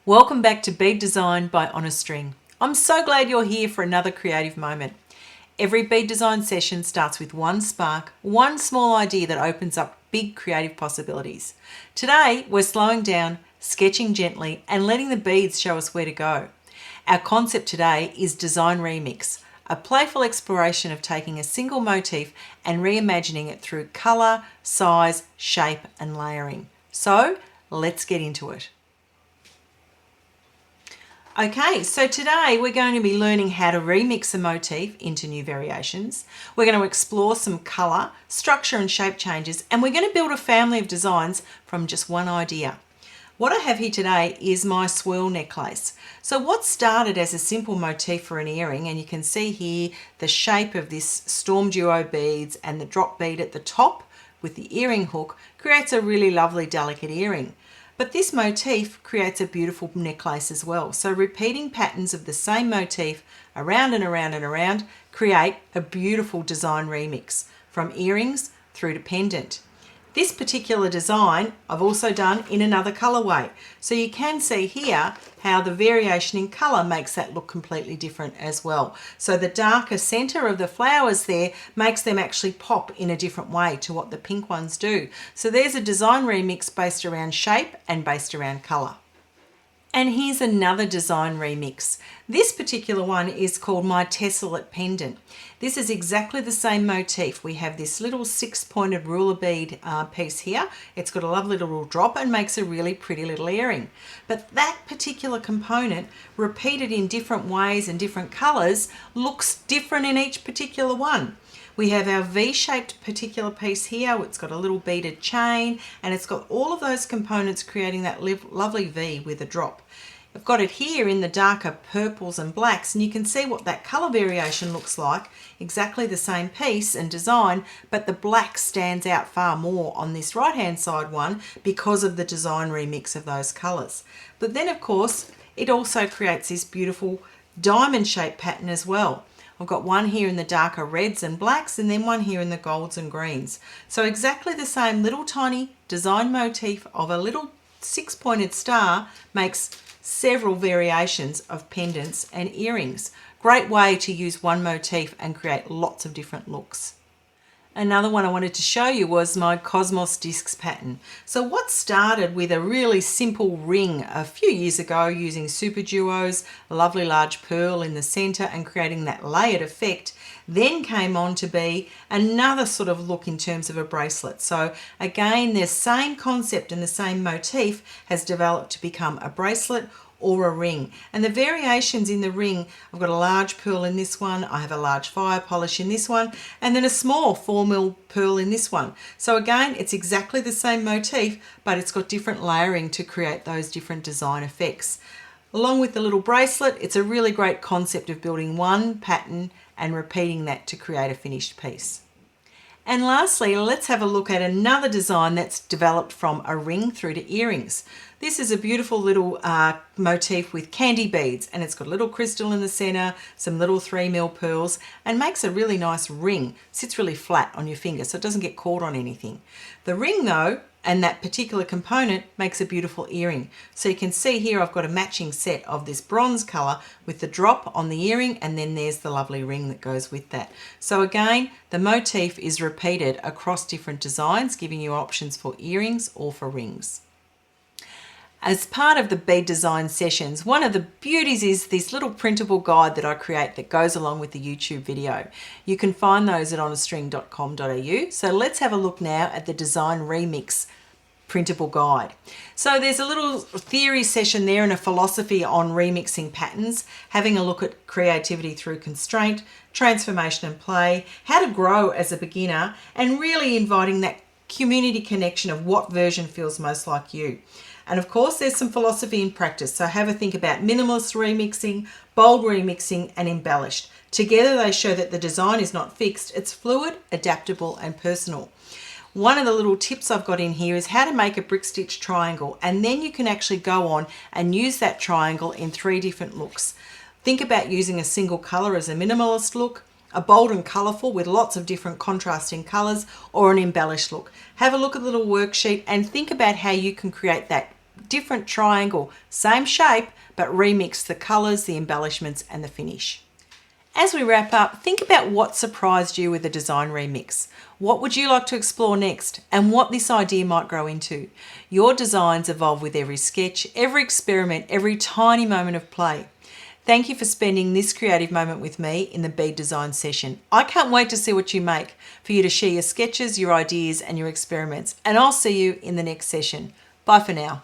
Welcome back to Beadesign by On a String. I'm so glad you're here for another creative moment. Every bead design session starts with one spark, one small idea that opens up big creative possibilities. Today, we're slowing down, sketching gently, and letting the beads show us where to go. Our concept today is Design Remix, a playful exploration of taking a single motif and reimagining it through colour, size, shape, and layering. So, let's get into it. Okay, so today we're going to be learning how to remix a motif into new variations. We're going to explore some colour, structure and shape changes, and we're going to build a family of designs from just one idea. What I have here today is my swirl necklace. So what started as a simple motif for an earring, and you can see here the shape of this storm duo beads and the drop bead at the top with the earring hook creates a really lovely delicate earring. But this motif creates a beautiful necklace as well. So repeating patterns of the same motif around and around and around create a beautiful design remix from earrings through to pendant. This particular design I've also done in another colorway. So you can see here how the variation in color makes that look completely different as well. So the darker center of the flowers there makes them actually pop in a different way to what the pink ones do. So there's a design remix based around shape and based around color. And here's another design remix. This particular one is called My Tessellate Pendant. This is exactly the same motif. We have this little 6-pointed ruler bead piece here. It's got a lovely little drop and makes a really pretty little earring. But that particular component, repeated in different ways and different colors, looks different in each particular one. We have our V-shaped particular piece here. It's got a little beaded chain and it's got all of those components creating that lovely V with a drop. I've got it here in the darker purples and blacks, and you can see what that color variation looks like. Exactly the same piece and design, but the black stands out far more on this right hand side one because of the design remix of those colors. But then of course it also creates this beautiful diamond shaped pattern as well. I've got one here in the darker reds and blacks and then one here in the golds and greens. So exactly the same little tiny design motif of a little 6-pointed star makes several variations of pendants and earrings. Great way to use one motif and create lots of different looks. Another one I wanted to show you was my Cosmos Discs pattern. So what started with a really simple ring a few years ago using super duos, a lovely large pearl in the center and creating that layered effect, then came on to be another sort of look in terms of a bracelet. So again, the same concept and the same motif has developed to become a bracelet or a ring. And the variations in the ring, I've got a large pearl in this one, I have a large fire polish in this one, and then a small 4mm pearl in this one. So again, it's exactly the same motif, but it's got different layering to create those different design effects. Along with the little bracelet, it's a really great concept of building one pattern and repeating that to create a finished piece. And lastly, let's have a look at another design that's developed from a ring through to earrings. This is a beautiful little motif with candy beads, and it's got a little crystal in the center, some little 3mm pearls, and makes a really nice ring. Sits really flat on your finger so it doesn't get caught on anything. The ring though, and that particular component makes a beautiful earring. So you can see here I've got a matching set of this bronze color with the drop on the earring, and then there's the lovely ring that goes with that. So again, the motif is repeated across different designs, giving you options for earrings or for rings. As part of the bead design sessions, one of the beauties is this little printable guide that I create that goes along with the YouTube video. You can find those at onastring.com.au. So let's have a look now at the Design Remix printable guide. So there's a little theory session there and a philosophy on remixing patterns, having a look at creativity through constraint, transformation and play, how to grow as a beginner, and really inviting that community connection of what version feels most like you. And of course, there's some philosophy in practice. So have a think about minimalist remixing, bold remixing, and embellished. Together, they show that the design is not fixed. It's fluid, adaptable, and personal. One of the little tips I've got in here is how to make a brick stitch triangle. And then you can actually go on and use that triangle in 3 different looks. Think about using a single color as a minimalist look, a bold and colourful with lots of different contrasting colours, or an embellished look. Have a look at the little worksheet and think about how you can create that different triangle, same shape, but remix the colours, the embellishments and the finish. As we wrap up, think about what surprised you with the design remix. What would you like to explore next, and what this idea might grow into? Your designs evolve with every sketch, every experiment, every tiny moment of play. Thank you for spending this creative moment with me in the bead design session. I can't wait to see what you make, for you to share your sketches, your ideas and your experiments, and I'll see you in the next session. Bye for now.